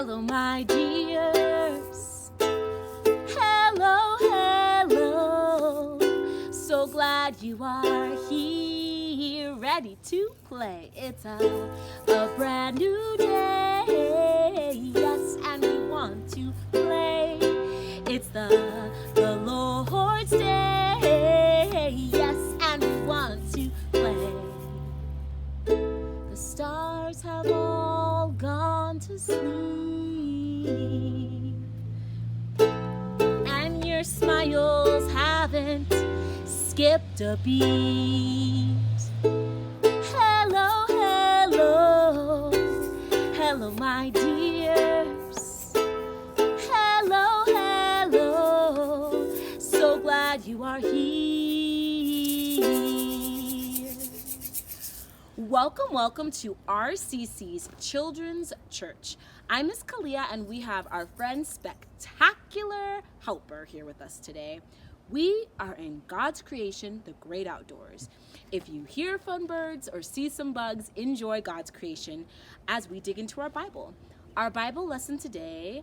Hello, my dears. Hello, hello. So glad you are here, ready to play. It's a brand new day, yes, and we want to play. It's the Lord's Day, yes, and we want to play. The stars have all gone to sleep, and your smiles haven't skipped a beat. Hello, hello, hello, my dears. Hello, hello, so glad you are here. Welcome to RCC's Children's Church. I'm Miss Kalia, and we have our friend Spectacular Helper here with us today. We are in God's creation, the great outdoors. If you hear fun birds or see some bugs, enjoy God's creation as we dig into our Bible. Our Bible lesson today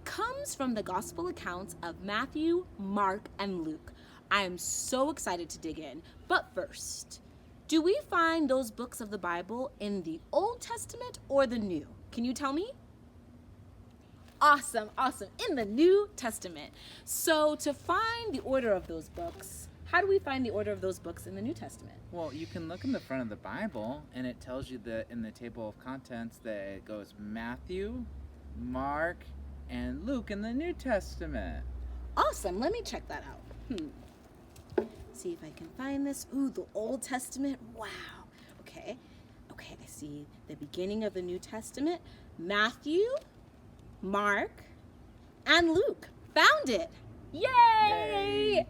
comes from the gospel accounts of Matthew, Mark, and Luke. I am so excited to dig in. But first, do we find those books of the Bible in the Old Testament or the New? Can you tell me? Awesome. In the New Testament. So to find the order of those books, how do we find the order of those books in the New Testament? Well, you can look in the front of the Bible, and it tells you that in the table of contents that it goes Matthew, Mark, and Luke in the New Testament. Awesome. Let me check that out. See if I can find this. Ooh, the Old Testament. Wow. Okay, I see the beginning of the New Testament. Matthew, Mark, and Luke. Found it. Yay!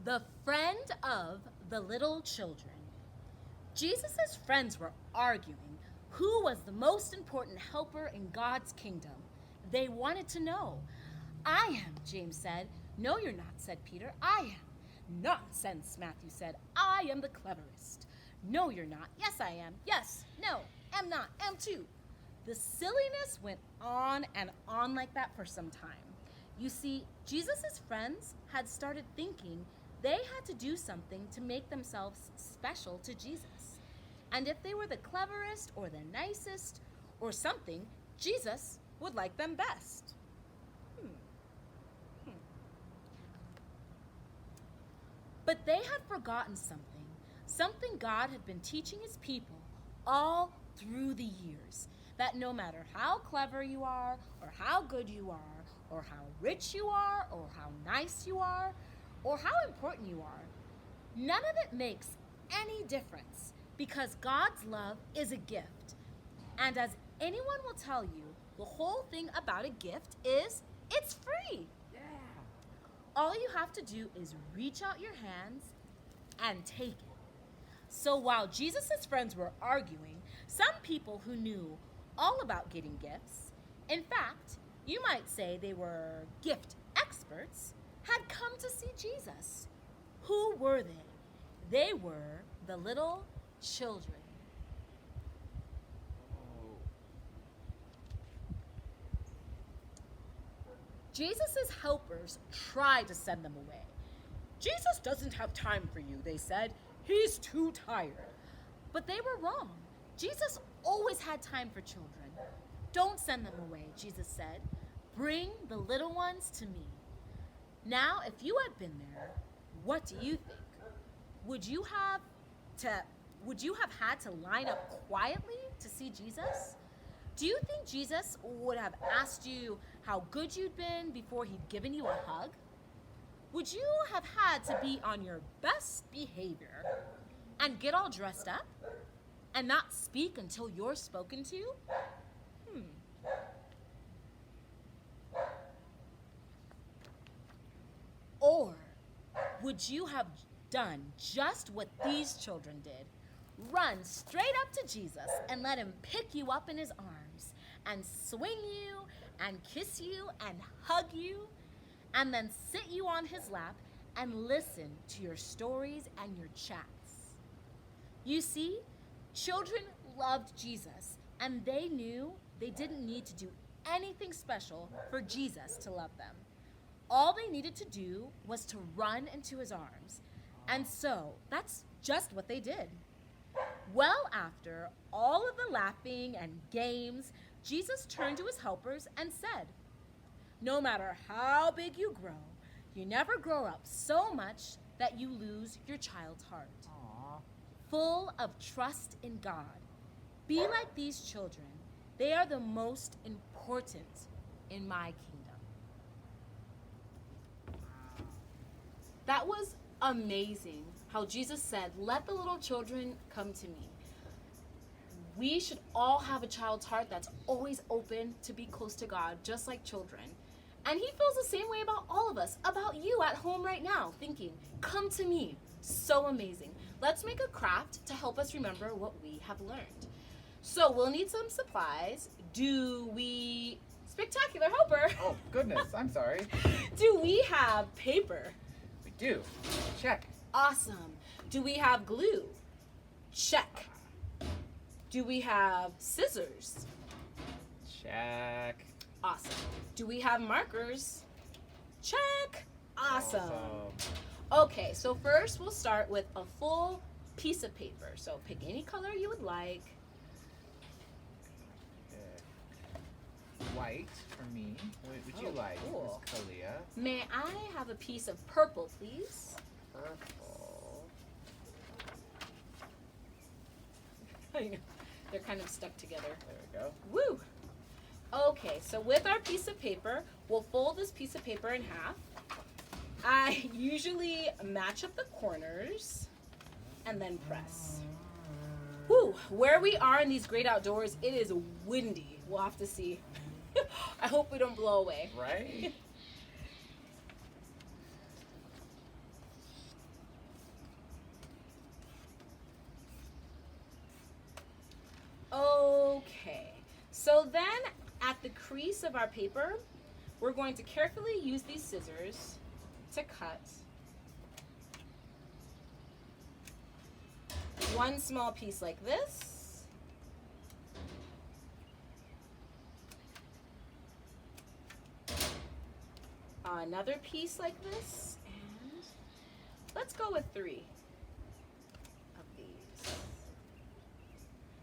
The friend of the little children. Jesus' friends were arguing who was the most important helper in God's kingdom. They wanted to know. I am, James said. No, you're not, said Peter. I am. Nonsense, Matthew said. I am the cleverest. No, you're not. Yes, I am. Yes, no, am not, am too. The silliness went on and on like that for some time. You see, Jesus' friends had started thinking they had to do something to make themselves special to Jesus. And if they were the cleverest or the nicest or something, Jesus would like them best. But they had forgotten something God had been teaching his people all through the years, that no matter how clever you are, or how good you are, or how rich you are, or how nice you are, or how important you are, none of it makes any difference, because God's love is a gift. And as anyone will tell you, the whole thing about a gift is it's free. All you have to do is reach out your hands and take it. So while Jesus' friends were arguing, some people who knew all about getting gifts, in fact, you might say they were gift experts, had come to see Jesus. Who were they? They were the little children. Jesus' helpers tried to send them away. Jesus doesn't have time for you, they said. He's too tired. But they were wrong. Jesus always had time for children. Don't send them away, Jesus said. Bring the little ones to me. Now, if you had been there, what do you think? Would you have had to line up quietly to see Jesus? Do you think Jesus would have asked you how good you'd been before he'd given you a hug? Would you have had to be on your best behavior and get all dressed up and not speak until you're spoken to? Or would you have done just what these children did? Run straight up to Jesus and let him pick you up in his arms and swing you and kiss you and hug you and then sit you on his lap and listen to your stories and your chats. You see, children loved Jesus And they knew they didn't need to do anything special for Jesus to love them. All they needed to do was to run into his arms. And so that's just what they did. Well, after all of the laughing and games, Jesus turned to his helpers and said, "No matter how big you grow, you never grow up so much that you lose your child's heart." Aw. Full of trust in God. Be like these children. They are the most important in my kingdom. That was amazing how Jesus said, "Let the little children come to me." We should all have a child's heart that's always open to be close to God, just like children. And he feels the same way about all of us, about you at home right now, thinking, "Come to me." So amazing. Let's make a craft to help us remember what we have learned. So we'll need some supplies. Spectacular helper. Oh, goodness, I'm sorry. Do we have paper? We do. Check. Awesome. Do we have glue? Check. Do we have scissors? Check. Awesome. Do we have markers? Check. Awesome. Awesome. Okay, so first we'll start with a full piece of paper. So pick any color you would like. White for me. What would you like, cool. Miss Kalia? May I have a piece of purple, please? Purple. I know. They're kind of stuck together. There we go. Woo! Okay, so with our piece of paper, we'll fold this piece of paper in half. I usually match up the corners and then press. Woo! Where we are in these great outdoors, it is windy. We'll have to see. I hope we don't blow away. Right? Okay, so then at the crease of our paper, we're going to carefully use these scissors to cut one small piece like this. Another piece like this, and let's go with 3 of these.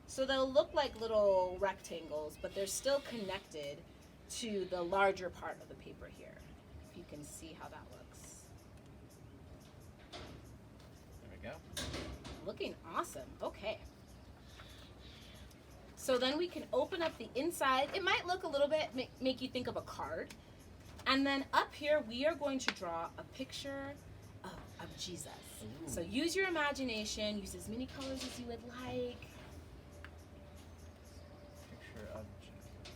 So they'll look like little rectangles, but they're still connected to the larger part of the paper here. If you can see how that looks. There we go. Looking awesome. Okay. So then we can open up the inside. It might look a little bit, make you think of a card. And then up here, we are going to draw a picture of Jesus. Ooh. So use your imagination, use as many colors as you would like. Picture of Jesus.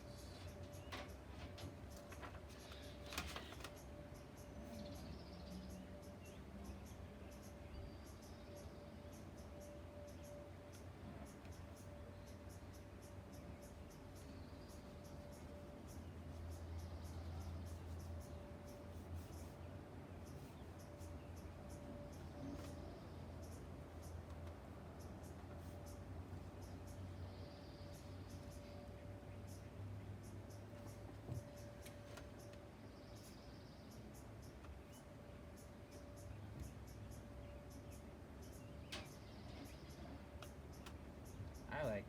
I like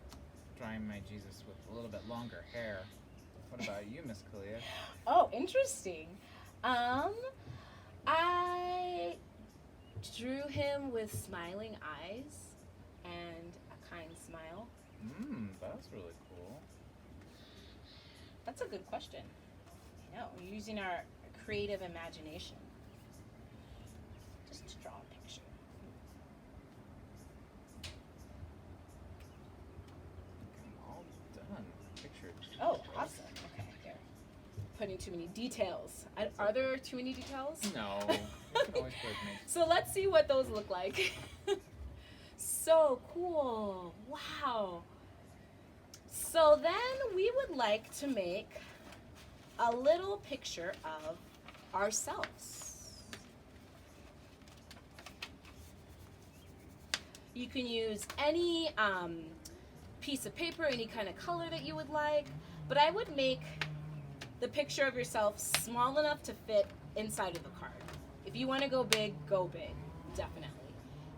drawing my Jesus with a little bit longer hair. What about you, Miss Kalia? Oh, interesting. I drew him with smiling eyes and a kind smile. That's really cool. That's a good question. I know, we're using our creative imagination just to draw a picture. I'm all done. Picture. Oh, awesome. Okay, here. Putting too many details. Are there too many details? No. You can always put me. So let's see what those look like. So cool. Wow. So then we would like to make a little picture of ourselves. You can use any piece of paper, any kind of color that you would like, but I would make the picture of yourself small enough to fit inside of the card. If you want to go big, definitely.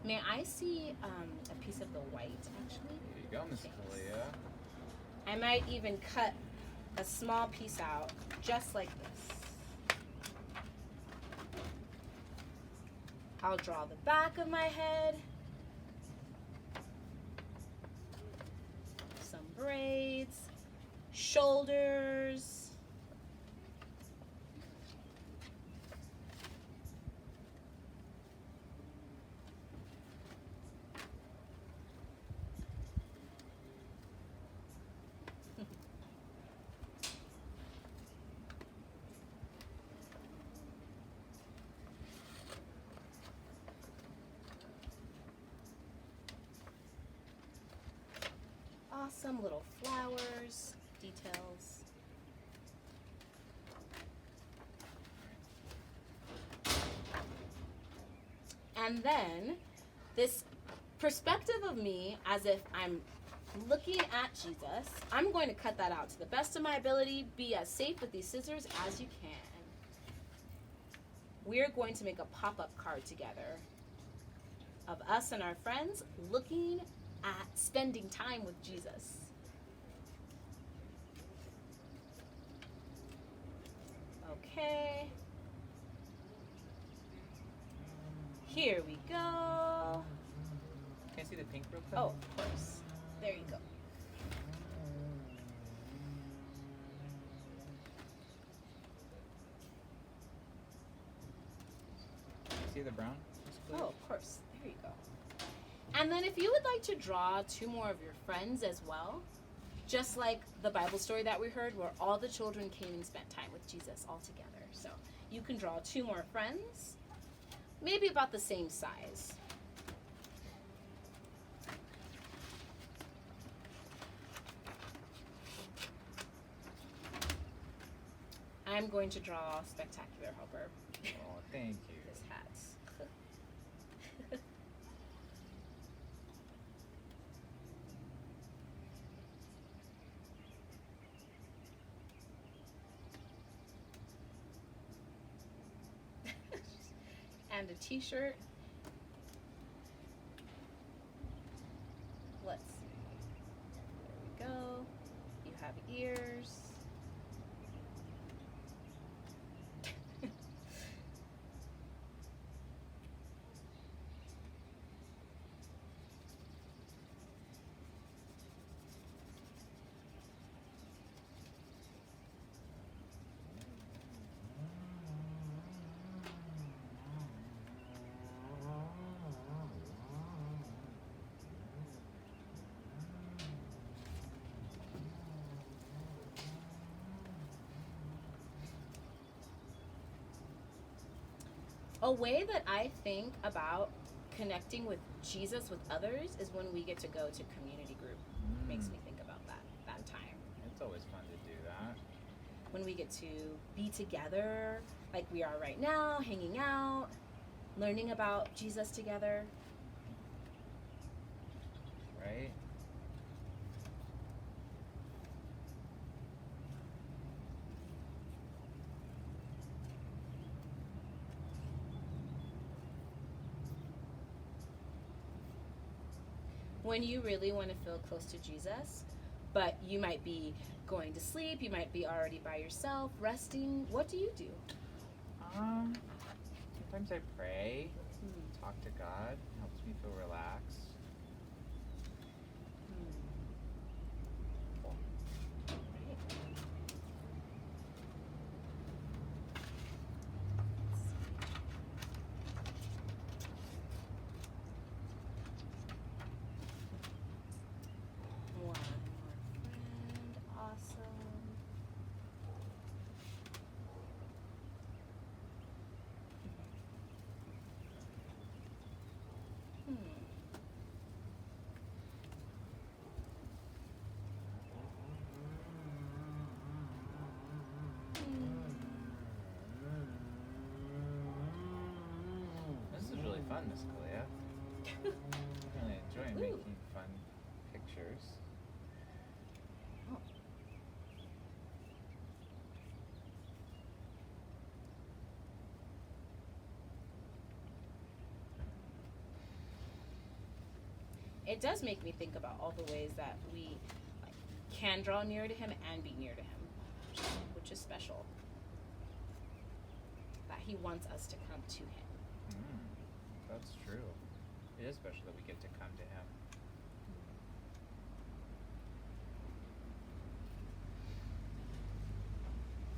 May I see a piece of the white, actually? There you go, Miss Kalia. I might even cut a small piece out, just like this. I'll draw the back of my head. Some braids, shoulders. Awesome little flowers, details. And then this perspective of me as if I'm looking at Jesus, I'm going to cut that out to the best of my ability. Be as safe with these scissors as you can. We're going to make a pop-up card together of us and our friends looking at spending time with Jesus. Okay. Here we go. Can I see the pink real quick? Oh, of course. There you go. See the brown? Oh, of course. There you go. And then if you would like to draw two more of your friends as well, just like the Bible story that we heard where all the children came and spent time with Jesus all together. So you can draw two more friends, maybe about the same size. I'm going to draw Spectacular Helper. Oh, thank you. His hats. And a t-shirt. Let's see. There we go. You have ears. A way that I think about connecting with Jesus with others is when we get to go to community group. Makes me think about that time. It's always fun to do that. When we get to be together like we are right now, hanging out, learning about Jesus together. Right? When you really want to feel close to Jesus, but you might be going to sleep, you might be already by yourself, resting, what do you do? Sometimes I pray, talk to God, helps me feel relaxed. One more friend, awesome. This is really fun, Miss Kalia. I really enjoy making fun pictures. it does make me think about all the ways that we like, can draw near to him and be near to him, which is special. That he wants us to come to him. That's true. It is special that we get to come to him.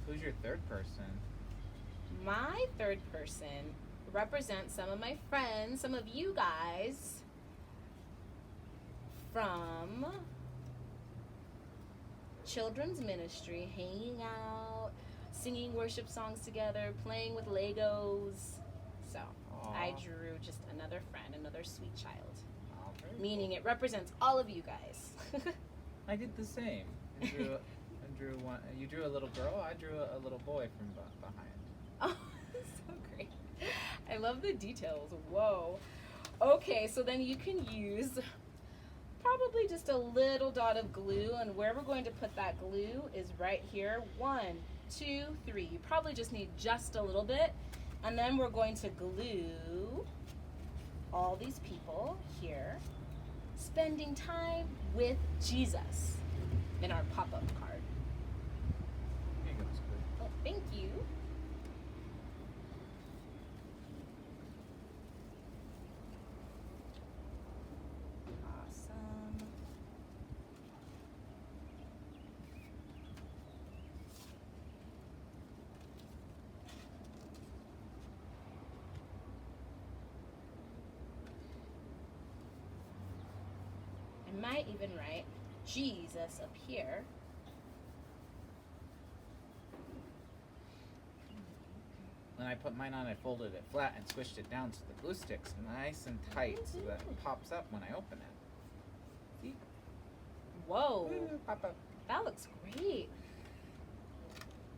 Who's your third person? My third person represents some of my friends, some of you guys from children's ministry, hanging out, singing worship songs together, playing with Legos. So I drew just another friend, another sweet child. Meaning it represents all of you guys. I did the same. I drew one. You drew a little girl. I drew a little boy from behind. Oh, so great. I love the details. Whoa. Okay, so then you can use probably just a little dot of glue, and where we're going to put that glue is right here. 1, 2, 3. You probably just need just a little bit, and then we're going to glue all these people here, spending time with Jesus in our pop-up card. Here you go, Squid. Oh, thank you. Awesome. I might even write Jesus up here. When I put mine on, I folded it flat and squished it down so the glue sticks nice and tight so that it pops up when I open it. See? Whoa, Pop up. that looks great.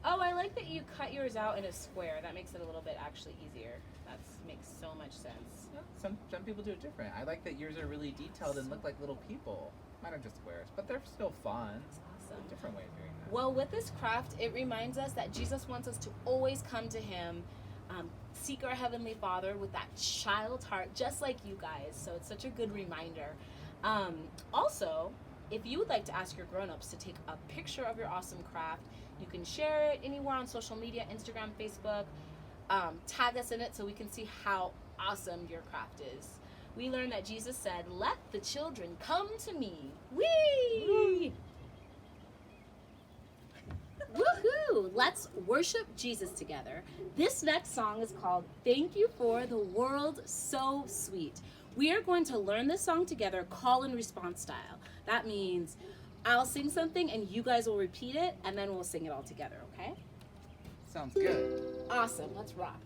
Oh, I like that you cut yours out in a square. That makes it a little bit actually easier. That makes so much sense. Yeah, some people do it different. I like that yours are really detailed and look like little people. Mine are just squares, but they're still fun. That's awesome. Different way of doing that. Well, with this craft, it reminds us that Jesus wants us to always come to him, seek our Heavenly Father with that child's heart, just like you guys. So it's such a good reminder. Also, if you would like to ask your grown-ups to take a picture of your awesome craft, you can share it anywhere on social media, Instagram, Facebook. Tag us in it so we can see how awesome your craft is. We learned that Jesus said, "Let the children come to me." Whee! Woohoo! Let's worship Jesus together. This next song is called "Thank You for the World So Sweet." We are going to learn this song together, call and response style. That means I'll sing something and you guys will repeat it, and then we'll sing it all together, okay? Sounds good. Awesome, let's rock.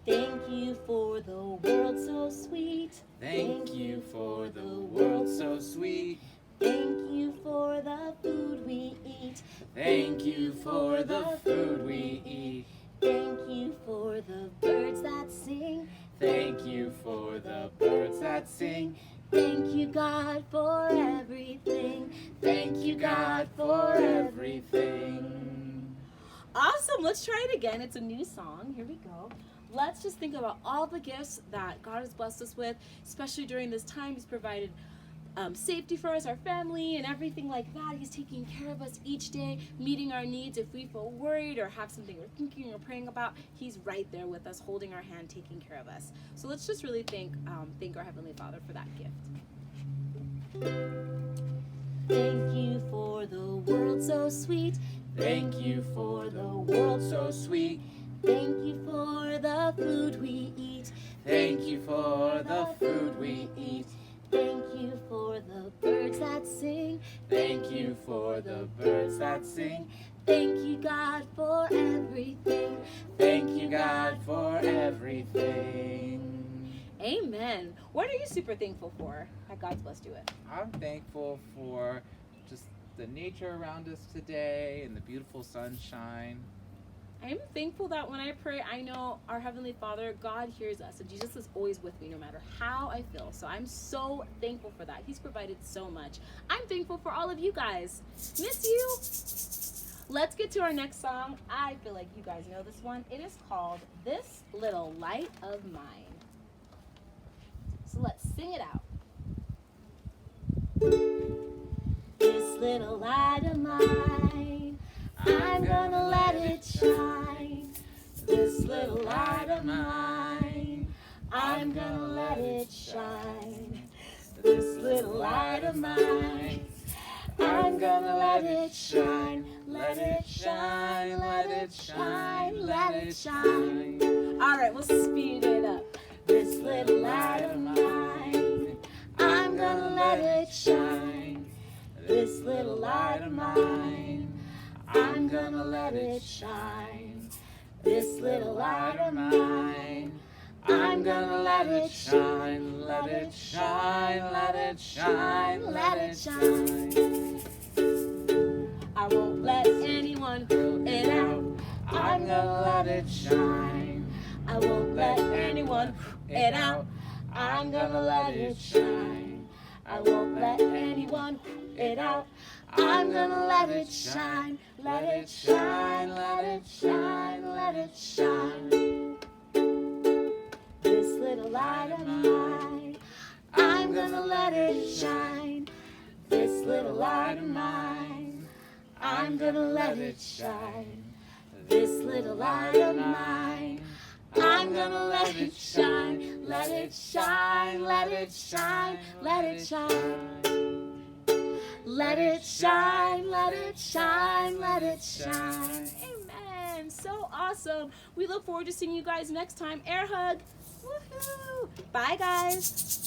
Thank you for the world so sweet. Thank you for the world so sweet. Thank you for the food we eat. Thank you for the food we eat. Thank you for the birds that sing. Thank you for the birds that sing. Thank you, God, for everything. Thank you, God, for everything. Awesome, let's try it again. It's a new song. Here we go. Let's just think about all the gifts that God has blessed us with, especially during this time. He's provided safety for us, our family, and everything like that. He's taking care of us each day, meeting our needs. If we feel worried or have something we're thinking or praying about, he's right there with us, holding our hand, taking care of us. So let's just really thank our Heavenly Father for that gift. Thank you for the world so sweet. Thank you for the world so sweet. Thank you for the food we eat. Thank you for the food we eat. Thank you for the birds that sing. Thank you for the birds that sing. Thank you, God, for everything. Thank you, God, for everything. Amen. What are you super thankful for that God's blessed you with? I'm thankful for just the nature around us today and the beautiful sunshine. I am thankful that when I pray, I know our Heavenly Father, God hears us, and Jesus is always with me no matter how I feel. So I'm so thankful for that. He's provided so much. I'm thankful for all of you guys. Miss you. Let's get to our next song. I feel like you guys know this one. It is called "This Little Light of Mine." So let's Sing it out. This little light of mine, I'm gonna let it shine. This little light of mine, I'm gonna let it shine. This little light of mine, I'm gonna let it shine. Let it shine, let it shine, let it shine. All right, we'll speed it up. This little light of mine, I'm gonna let it shine. This little light of mine, I'm gonna let it shine. This little light of mine, I'm gonna let it shine. Let it shine, let it shine, let it shine. I won't let anyone put it out. I'm gonna let it shine. I won't let anyone put it out. I'm gonna let it shine. I won't let anyone put it out. I'm gonna let it shine. Let it shine, let it shine, let it shine. This little light of mine, I'm gonna let it shine. This little light of mine, I'm gonna let it shine. This little light of mine, I'm gonna let it shine. Let it shine, let it shine, let it shine. Let it shine, let it shine, let it shine. Amen. So awesome. We look forward to seeing you guys next time. Air hug. Woohoo. Bye, guys.